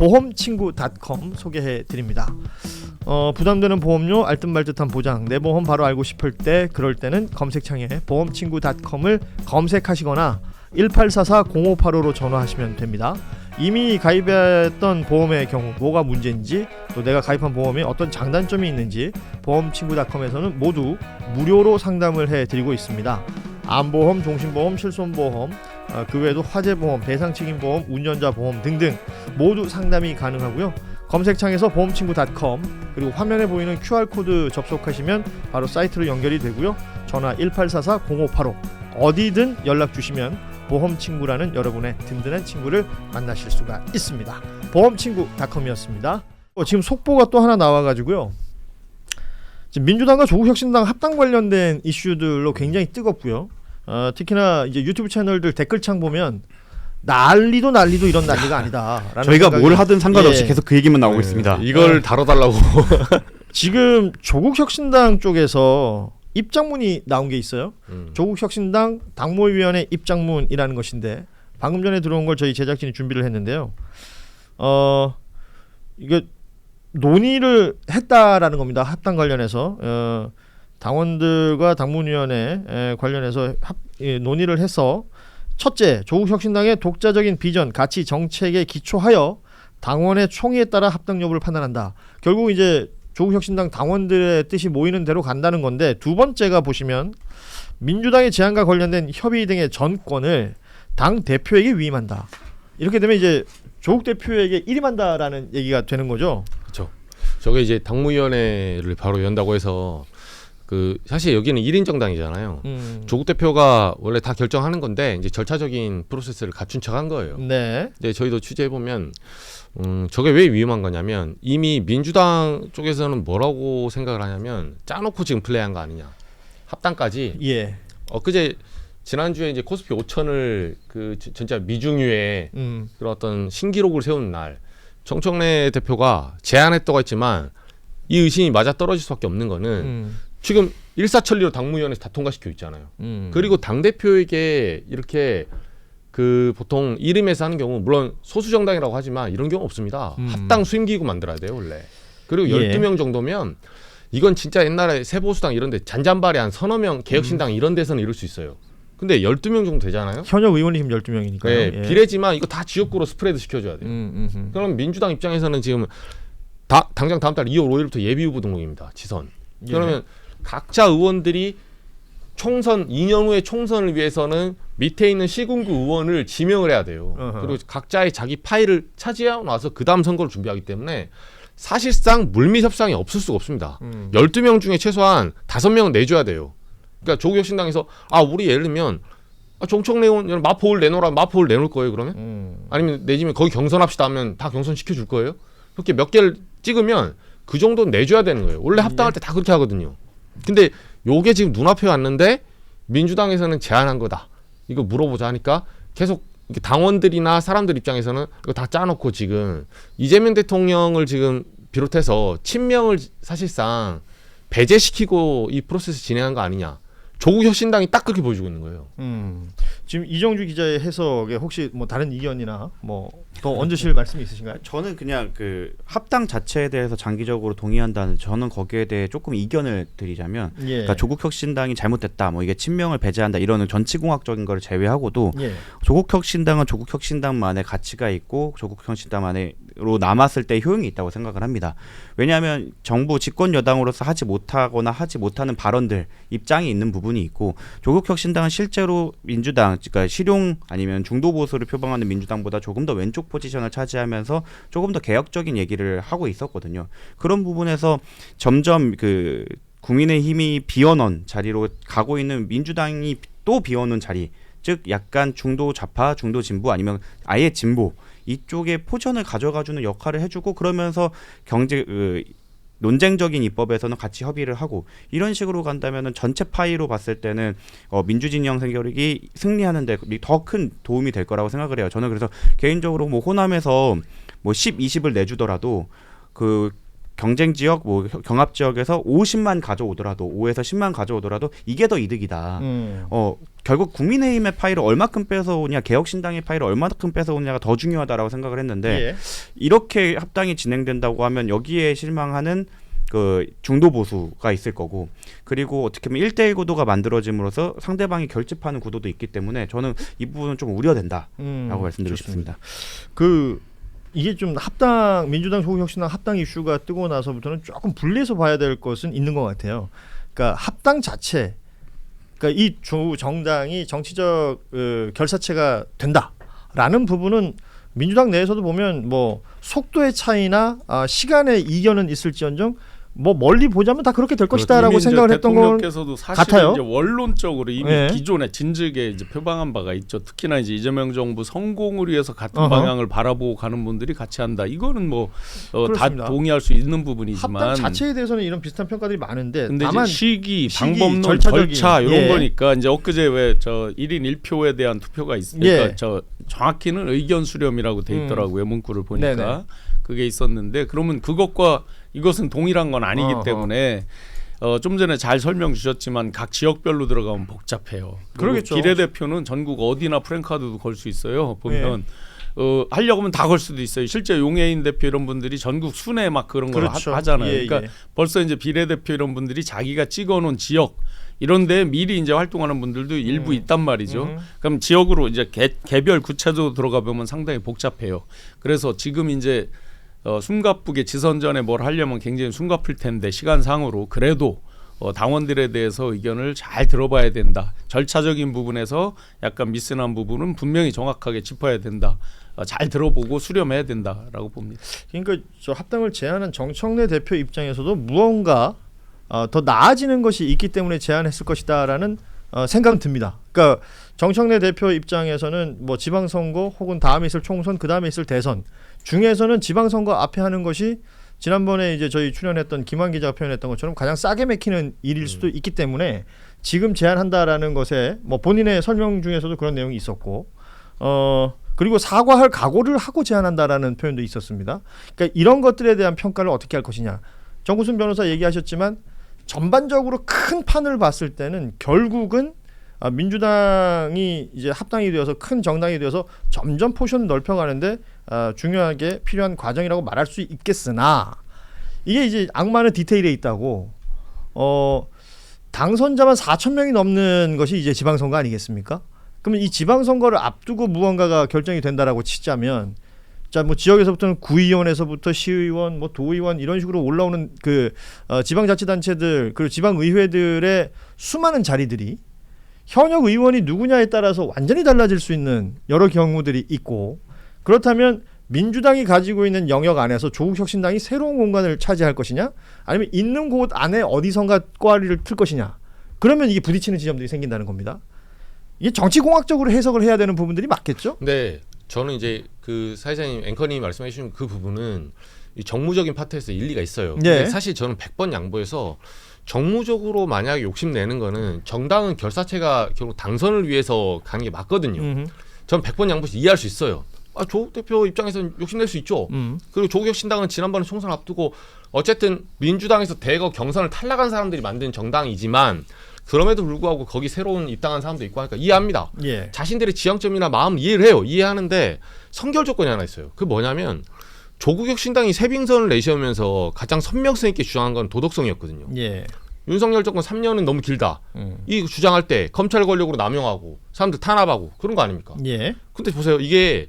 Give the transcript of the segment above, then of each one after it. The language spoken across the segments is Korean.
보험친구.com 소개해 드립니다. 부담되는 보험료, 알듯말듯한 보장, 내 보험 바로 알고 싶을 때, 그럴 때는 검색창에 보험친구.com을 검색하시거나 1844-0585로 전화하시면 됩니다. 이미 가입했던 보험의 경우 뭐가 문제인지, 또 내가 가입한 보험에 어떤 장단점이 있는지 보험친구.com에서는 모두 무료로 상담을 해드리고 있습니다. 암보험, 종신보험, 실손보험, 그 외에도 화재보험, 배상책임보험, 운전자보험 등등 모두 상담이 가능하고요. 검색창에서 보험친구.com 그리고 화면에 보이는 QR코드 접속하시면 바로 사이트로 연결이 되고요. 전화 1844-0585 어디든 연락 주시면 보험친구라는 여러분의 든든한 친구를 만나실 수가 있습니다. 보험친구.com이었습니다. 지금 속보가 또 하나 나와가지고요. 지금 민주당과 조국혁신당 합당 관련된 이슈들로 굉장히 뜨겁고요. 특히나 이제 유튜브 채널들 댓글창 보면 난리도 이런 난리가 아니다. 저희가 뭘 하든 상관없이 계속 그 얘기만 나오고 있습니다. 이걸 다뤄달라고. 지금 조국혁신당 쪽에서 입장문이 나온 게 있어요. 조국혁신당 당무위원회 입장문이라는 것인데 방금 전에 들어온 걸 저희 제작진이 준비를 했는데요. 이게 논의를 했다라는 겁니다. 합당 관련해서 당원들과 당문위원회 관련해서 논의를 해서 첫째, 조국혁신당의 독자적인 비전, 가치, 정책에 기초하여 당원의 총의에 따라 합당 여부를 판단한다. 결국 이제 조국혁신당 당원들의 뜻이 모이는 대로 간다는 건데, 두 번째가 보시면 민주당의 제안과 관련된 협의 등의 전권을 당 대표에게 위임한다. 이렇게 되면 이제 조국 대표에게 일임한다라는 얘기가 되는 거죠. 그렇죠. 저게 이제 당무위원회를 바로 연다고 해서 사실 여기는 1인 정당이잖아요. 조국 대표가 원래 다 결정하는 건데 이제 절차적인 프로세스를 갖춘 척한 거예요. 네. 근데 저희도 취재해 보면 저게 왜 위험한 거냐면 이미 민주당 쪽에서는 뭐라고 생각을 하냐면 짜놓고 지금 플레이한 거 아니냐. 합당까지. 예. 그제 지난주에 이제 코스피 5천을 진짜 미중유의 그런 어떤 신기록을 세운 날 정청래 대표가 제안했다고 했지만 이 의심이 맞아 떨어질 수밖에 없는 거는 지금 일사천리로 당무위원회에서 다 통과시켜 있잖아요. 그리고 당대표에게 이렇게 보통 이름에서 하는 경우 물론 소수정당이라고 하지만 이런 경우 없습니다. 합당 수임기구 만들어야 돼요 원래. 그리고 12명 정도면 이건 진짜 옛날에 새보수당 이런 데 잔잔바리 한 서너 명 개혁신당 이런 데서는 이룰 수 있어요. 근데 12명 정도 되잖아요. 현역 의원이 지금 12명이니까요. 네, 예. 비례지만 이거 다 지역구로 스프레드 시켜줘야 돼요. 그럼 민주당 입장에서는 지금 당장 다음 달 2월 5일부터 예비후보 등록입니다. 지선. 그러면 각자 의원들이 총선 2년 후에 총선을 위해서는 밑에 있는 시군구 의원을 지명을 해야 돼요. 그리고 각자의 자기 파일을 차지하고 나서 그 다음 선거를 준비하기 때문에 사실상 물밑 협상이 없을 수가 없습니다. 12명 중에 최소한 5명은 내줘야 돼요. 그러니까 조국혁신당에서 우리 예를 들면 정청래 의원 마포를 내놓으라 마포를 내놓을 거예요 그러면? 아니면 내지면 거기 경선합시다 하면 다 경선 시켜줄 거예요? 그렇게 몇 개를 찍으면 그 정도는 내줘야 되는 거예요. 원래 합당할 때 다 그렇게 하거든요. 근데 요게 지금 눈앞에 왔는데 민주당에서는 제안한 거다. 이거 물어보자 하니까 계속 당원들이나 사람들 입장에서는 이거 다 짜놓고 지금 이재명 대통령을 지금 비롯해서 친명을 사실상 배제시키고 이 프로세스 진행한 거 아니냐. 조국혁신당이 딱 그렇게 보여주고 있는 거예요. 지금 이정주 기자의 해석에 혹시 뭐 다른 이견이나 뭐 더 얹으실 말씀이 있으신가요? 저는 그냥 합당 자체에 대해서 장기적으로 동의한다는, 저는 거기에 대해 조금 이견을 드리자면, 그러니까 조국혁신당이 잘못됐다, 뭐 이게 친명을 배제한다 이런 정치공학적인 거를 제외하고도 조국혁신당은 조국혁신당만의 가치가 있고 조국혁신당만으로 남았을 때 효용이 있다고 생각을 합니다. 왜냐하면 정부 집권 여당으로서 하지 못하거나 하지 못하는 발언들, 입장이 있는 부분이 있고, 조국혁신당은 실제로 민주당, 그러니까 실용 아니면 중도 보수를 표방하는 민주당보다 조금 더 왼쪽 포지션을 차지하면서 조금 더 개혁적인 얘기를 하고 있었거든요. 그런 부분에서 점점 국민의힘이 비워놓은 자리로 가고 있는 민주당이 또 비워놓은 자리, 즉 약간 중도 좌파, 중도 진보 아니면 아예 진보 이쪽에 포션을 가져가주는 역할을 해주고, 그러면서 논쟁적인 입법에서는 같이 협의를 하고, 이런 식으로 간다면은 전체 파이로 봤을 때는 민주진영 세력이 승리하는 데 더 큰 도움이 될 거라고 생각을 해요. 저는 그래서 개인적으로 뭐 호남에서 뭐 10, 20을 내주더라도 경쟁 지역, 뭐 경합 지역에서 50만 가져오더라도 5에서 10만 가져오더라도 이게 더 이득이다. 결국 국민의힘의 파일을 얼마큼 뺏어오냐, 개혁신당의 파일을 얼마큼 뺏어오냐가 더 중요하다라고 생각을 했는데 이렇게 합당이 진행된다고 하면 여기에 실망하는 그 중도 보수가 있을 거고, 그리고 어떻게 보면 1대1 구도가 만들어짐으로써 상대방이 결집하는 구도도 있기 때문에 저는 이 부분은 좀 우려된다라고 말씀드리고 싶습니다. 이게 좀 합당, 민주당, 조국혁신당 합당 이슈가 뜨고 나서부터는 조금 분리해서 봐야 될 것은 있는 것 같아요. 그러니까 합당 자체, 그러니까 이 두 정당이 정치적 결사체가 된다라는 부분은 민주당 내에서도 보면 뭐 속도의 차이나 시간의 이견은 있을지언정 뭐 멀리 보자면 다 그렇게 될 것이다라고 생각을 했던 건 대통령께서도 사실 같아요. 이제 원론적으로 이미 기존에 진즉에 이제 표방한 바가 있죠. 특히나 이제 이재명 정부 성공을 위해서 같은 방향을 바라보고 가는 분들이 같이 한다. 이거는 뭐 다 동의할 수 있는 부분이지만 합당 자체에 대해서는 이런 비슷한 평가들이 많은데 근데 다만 시기, 방법론, 절차 이런 거니까 이제 엊그제 왜 저 1인 1표에 대한 투표가 있으니까 저 정확히는 의견 수렴이라고 돼 있더라고요. 문구를 보니까. 네네. 그게 있었는데 그러면 그것과 이것은 동일한 건 아니기 때문에 좀 전에 잘 설명 주셨지만 각 지역별로 들어가면 복잡해요. 그러겠죠. 비례대표는 전국 어디나 프랜카드도 걸 수 있어요. 보면 하려고 하면 다 걸 수도 있어요. 실제 용해인 대표 이런 분들이 전국 순회 막 그런 걸 하잖아요. 그러니까 벌써 이제 비례대표 이런 분들이 자기가 찍어놓은 지역 이런데 미리 이제 활동하는 분들도 일부 있단 말이죠. 그럼 지역으로 이제 개별 구체적으로 들어가 보면 상당히 복잡해요. 그래서 지금 이제 숨가쁘게 지선전에 뭘 하려면 굉장히 숨가쁠 텐데 시간상으로 그래도 당원들에 대해서 의견을 잘 들어봐야 된다. 절차적인 부분에서 약간 미스난 부분은 분명히 정확하게 짚어야 된다. 잘 들어보고 수렴해야 된다라고 봅니다. 그러니까 저 합당을 제안한 정청래 대표 입장에서도 무언가 더 나아지는 것이 있기 때문에 제안했을 것이다라는 생각은 듭니다. 그러니까 정청래 대표 입장에서는 뭐 지방선거 혹은 다음에 있을 총선, 그 다음에 있을 대선 중에서는 지방선거 앞에 하는 것이 지난번에 이제 저희 출연했던 김한 기자가 표현했던 것처럼 가장 싸게 맥히는 일일 수도 있기 때문에 지금 제안한다라는 것에 뭐 본인의 설명 중에서도 그런 내용이 있었고, 그리고 사과할 각오를 하고 제안한다라는 표현도 있었습니다. 그러니까 이런 것들에 대한 평가를 어떻게 할 것이냐. 정구순 변호사 얘기하셨지만 전반적으로 큰 판을 봤을 때는 결국은 민주당이 이제 합당이 되어서 큰 정당이 되어서 점점 포션을 넓혀가는데 중요하게 필요한 과정이라고 말할 수 있겠으나 이게 이제 악마는 디테일에 있다고. 당선자만 4,000명이 넘는 것이 이제 지방선거 아니겠습니까? 그러면 이 지방선거를 앞두고 무언가가 결정이 된다라고 치자면, 자 뭐 지역에서부터는 구의원에서부터 시의원, 뭐 도의원 이런 식으로 올라오는 그 지방자치단체들 그리고 지방의회들의 수많은 자리들이 현역 의원이 누구냐에 따라서 완전히 달라질 수 있는 여러 경우들이 있고, 그렇다면 민주당이 가지고 있는 영역 안에서 조국혁신당이 새로운 공간을 차지할 것이냐, 아니면 있는 곳 안에 어디선가 꽈리를 틀 것이냐, 그러면 이게 부딪히는 지점들이 생긴다는 겁니다. 이게 정치공학적으로 해석을 해야 되는 부분들이 맞겠죠? 네, 저는 이제 그 사회자님, 앵커님이 말씀해 주신 그 부분은 이 정무적인 파트에서 일리가 있어요. 근데 사실 저는 100번 양보해서 정무적으로 만약에 욕심내는 거는 정당은 결사체가 결국 당선을 위해서 가는 게 맞거든요. 전 100번 양보해서 이해할 수 있어요. 조국 대표 입장에서는 욕심낼 수 있죠. 그리고 조국혁신당은 지난번에 총선 앞두고 어쨌든 민주당에서 대거 경선을 탈락한 사람들이 만든 정당이지만 그럼에도 불구하고 거기 새로운 입당한 사람도 있고 하니까 이해합니다. 자신들의 지향점이나 마음 이해를 해요. 이해하는데 선결 조건이 하나 있어요. 그게 뭐냐면 조국혁신당이 새빙선을 내세우면서 가장 선명성 있게 주장한 건 도덕성이었거든요. 윤석열 정권 3년은 너무 길다. 이 주장할 때 검찰 권력으로 남용하고 사람들 탄압하고 그런 거 아닙니까? 근데 보세요. 이게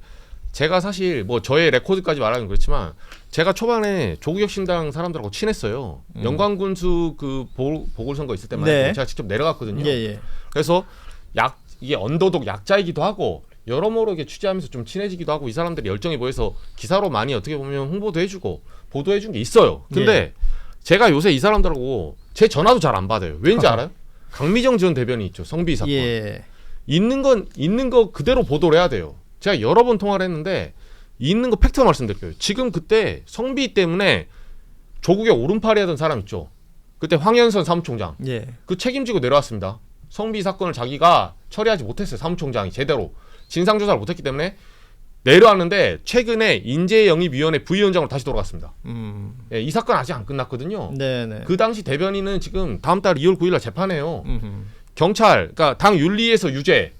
제가 사실 뭐 저의 레코드까지 말하면 그렇지만 제가 초반에 조국혁신당 사람들하고 친했어요. 영광군수 그 보궐선거 있을 때만 제가 직접 내려갔거든요. 그래서 이게 언더독 약자이기도 하고 여러모로 이렇게 취재하면서 좀 친해지기도 하고 이 사람들이 열정이 보여서 기사로 많이 어떻게 보면 홍보도 해주고 보도해준 게 있어요. 근데 제가 요새 이 사람들하고 제 전화도 잘 안 받아요. 왠지 알아요? 강미정 전 대변인 있죠. 성비 사건. 있는 거 그대로 보도를 해야 돼요. 제가 여러 번 통화를 했는데 있는 거 팩트 말씀드릴게요. 지금 그때 성비 때문에 조국의 오른팔이 하던 사람 있죠. 그때 황현선 사무총장. 그 책임지고 내려왔습니다. 성비 사건을 자기가 처리하지 못했어요. 사무총장이 제대로 진상조사를 못했기 때문에 내려왔는데 최근에 인재영입위원회 부위원장으로 다시 돌아갔습니다. 예, 이 사건 아직 안 끝났거든요. 네네. 그 당시 대변인은 지금 다음 달 2월 9일 날 재판해요. 경찰, 그러니까 당 윤리에서 유죄,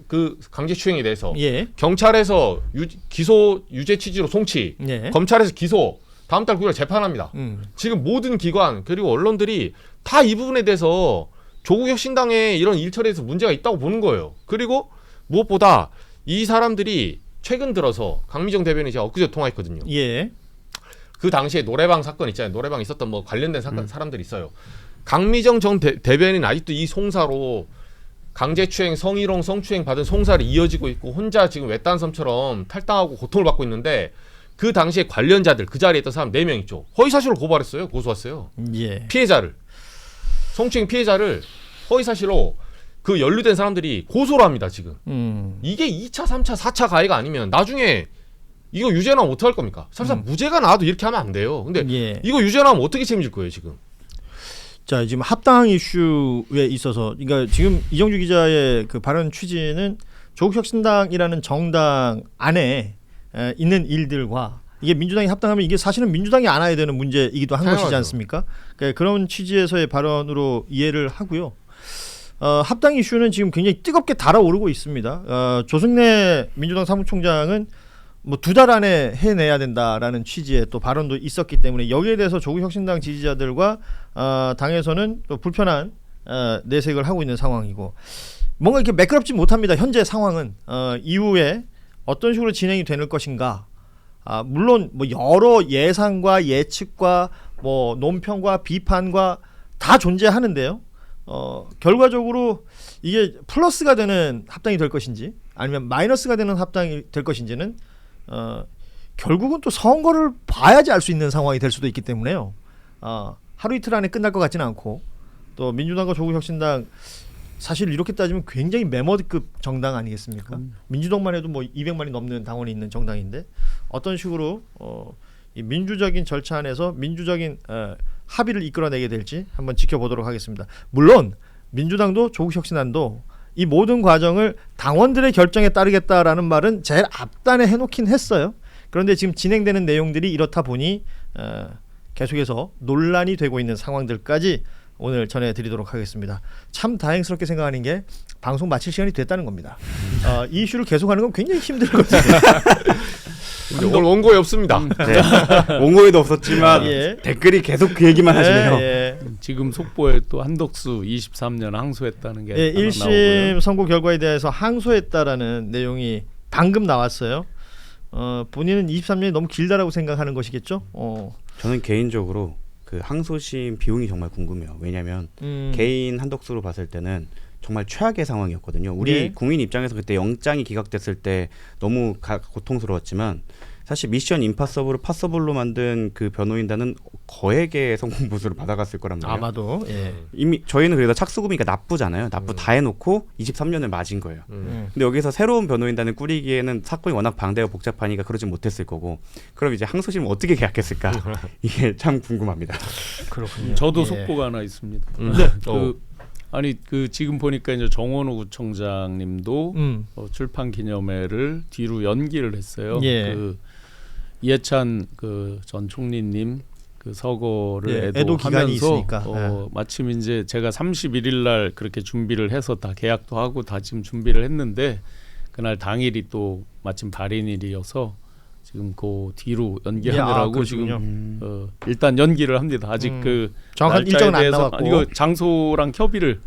그 강제추행에 대해서 예. 경찰에서 기소 유죄 취지로 송치, 예. 검찰에서 기소, 다음 달 9일 재판합니다. 지금 모든 기관 그리고 언론들이 다 이 부분에 대해서 조국혁신당의 이런 일처리에서 문제가 있다고 보는 거예요. 그리고 무엇보다 이 사람들이 최근 들어서 강미정 대변인이 제가 엊그제 통화했거든요. 예. 그 당시에 노래방 사건 있잖아요. 노래방 있었던 뭐 관련된 사람들이 있어요. 강미정 전 대변인 아직도 이 송사로 강제추행, 성희롱, 성추행 받은 송사를 이어지고 있고 혼자 지금 외딴섬처럼 탈당하고 고통을 받고 있는데 그 당시에 관련자들 그 자리에 있던 사람 4명 있죠. 허위사실로 고발했어요. 고소했어요. 예. 피해자를. 성추행 피해자를 허위사실로 그 연루된 사람들이 고소를 합니다. 지금. 이게 2차, 3차, 4차 가해가 아니면 나중에 이거 유죄 나오면 어떡할 겁니까? 사실상 무죄가 나와도 이렇게 하면 안 돼요. 근데 예. 이거 유죄 나오면 어떻게 책임질 거예요 지금? 자, 지금 합당 이슈에 있어서, 그러니까 지금 이정주 기자의 그 발언 취지는 조국혁신당이라는 정당 안에 있는 일들과 이게 민주당이 합당하면 이게 사실은 민주당이 안아야 되는 문제이기도 한 당연하죠. 것이지 않습니까? 그러니까 그런 취지에서의 발언으로 이해를 하고요. 합당 이슈는 지금 굉장히 뜨겁게 달아오르고 있습니다. 조승래 민주당 사무총장은 뭐 2달 안에 해내야 된다라는 취지의 또 발언도 있었기 때문에 여기에 대해서 조국혁신당 지지자들과 당에서는 또 불편한 내색을 하고 있는 상황이고 뭔가 이렇게 매끄럽지 못합니다. 현재 상황은 이후에 어떤 식으로 진행이 될 것인가. 물론 뭐 여러 예상과 예측과 뭐 논평과 비판과 다 존재하는데요. 결과적으로 이게 플러스가 되는 합당이 될 것인지 아니면 마이너스가 되는 합당이 될 것인지는 결국은 또 선거를 봐야지 알 수 있는 상황이 될 수도 있기 때문에요. 하루 이틀 안에 끝날 것 같지는 않고 또 민주당과 조국혁신당 사실 이렇게 따지면 굉장히 메머드급 정당 아니겠습니까? 민주당만 해도 뭐 200만이 넘는 당원이 있는 정당인데 어떤 식으로 이 민주적인 절차 안에서 민주적인 합의를 이끌어내게 될지 한번 지켜보도록 하겠습니다. 물론 민주당도 조국혁신당도 이 모든 과정을 당원들의 결정에 따르겠다라는 말은 제일 앞단에 해놓긴 했어요. 그런데 지금 진행되는 내용들이 이렇다 보니 계속해서 논란이 되고 있는 상황들까지 오늘 전해드리도록 하겠습니다. 참 다행스럽게 생각하는 게 방송 마칠 시간이 됐다는 겁니다. 이 이슈를 계속하는 건 굉장히 힘들거든요. 오늘 원고에 없습니다. 네. 원고에도 없었지만 예. 댓글이 계속 그 얘기만 하시네요. 예. 지금 속보에 또 한덕수 23년 항소했다는 게 예, 하나 1심 나오고요. 선고 결과에 대해서 항소했다라는 내용이 방금 나왔어요. 본인은 23년이 너무 길다라고 생각하는 것이겠죠? 저는 개인적으로 그 항소심 비용이 정말 궁금해요. 왜냐하면 개인 한덕수로 봤을 때는 정말 최악의 상황이었거든요. 우리 네. 국민 입장에서 그때 영장이 기각됐을 때 너무 고통스러웠지만 사실 미션 임파서블을 파서블로 만든 그 변호인단은 거액의 성공 보수를 받아갔을 거란 말이에요. 아마도. 예. 이미 저희는 그래도 착수금이니까 납부잖아요. 납부 다 해놓고 23년을 맞은 거예요. 근데 여기서 새로운 변호인단을 꾸리기에는 사건이 워낙 방대하고 복잡하니까 그러지 못했을 거고 그럼 이제 항소심을 어떻게 계약했을까? 이게 참 궁금합니다. 그렇군요. 저도 예. 속보가 하나 있습니다. 네. 그 지금 보니까 이제 정원호 구청장님도 출판 기념회를 뒤로 연기를 했어요. 예. 그 이해찬 그 전 총리님 그 서거를 예, 애도 기간이 애도하면서 있으니까. 마침 이제 제가 31일 날 그렇게 준비를 해서 다 계약도 하고 다 지금 준비를 했는데 그날 당일이 또 마침 발인일이어서 지금 그 뒤로 연기하느라고 지금 일단 연기를 합니다. 아직 그 정확한 날짜에 일정은 안 대해서 나왔고 이거 장소랑 협의를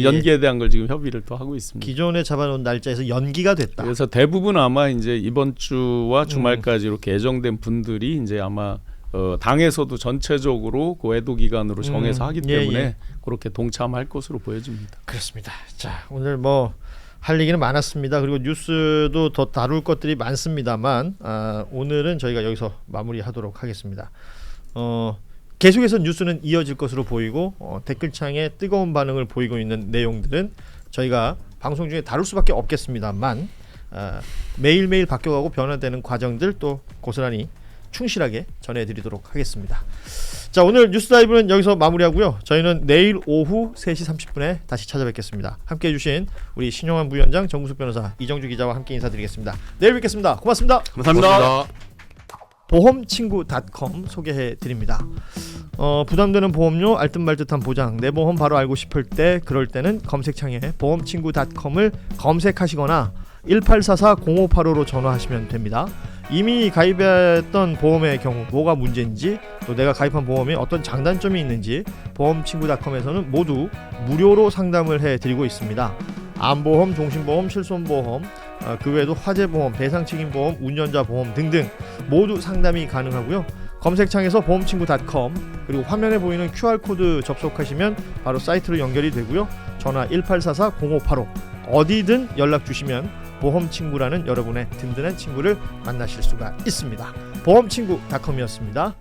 연기에 대한 걸 지금 협의를 또 하고 있습니다. 기존에 잡아놓은 날짜에서 연기가 됐다. 그래서 대부분 아마 이제 이번 주와 주말까지 이렇게 예정된 분들이 이제 아마 당에서도 전체적으로 그 애도 기간으로 정해서 하기 때문에 그렇게 동참할 것으로 보여집니다. 그렇습니다. 자, 오늘 뭐 할 얘기는 많았습니다. 그리고 뉴스도 더 다룰 것들이 많습니다만 오늘은 저희가 여기서 마무리하도록 하겠습니다. 계속해서 뉴스는 이어질 것으로 보이고 댓글창에 뜨거운 반응을 보이고 있는 내용들은 저희가 방송 중에 다룰 수밖에 없겠습니다만 매일매일 바뀌어가고 변화되는 과정들 또 고스란히 충실하게 전해드리도록 하겠습니다. 자, 오늘 뉴스다이브는 여기서 마무리하고요. 저희는 내일 오후 3시 30분에 다시 찾아뵙겠습니다. 함께해 주신 우리 신용환 부위원장, 정구숙 변호사, 이정주 기자와 함께 인사드리겠습니다. 내일 뵙겠습니다. 고맙습니다. 감사합니다. 보험친구.com 소개해 드립니다. 부담되는 보험료, 알듯말듯한 보장, 내 보험 바로 알고 싶을 때, 그럴 때는 검색창에 보험친구.com을 검색하시거나 1844-0585로 전화하시면 됩니다. 이미 가입했던 보험의 경우 뭐가 문제인지, 또 내가 가입한 보험에 어떤 장단점이 있는지 보험친구.com에서는 모두 무료로 상담을 해드리고 있습니다. 암보험, 종신보험, 실손보험, 그 외에도 화재보험, 배상책임보험, 운전자보험 등등 모두 상담이 가능하고요. 검색창에서 보험친구.com 그리고 화면에 보이는 QR코드 접속하시면 바로 사이트로 연결이 되고요. 전화 1844-0585 어디든 연락 주시면 보험친구라는 여러분의 든든한 친구를 만나실 수가 있습니다. 보험친구.com이었습니다.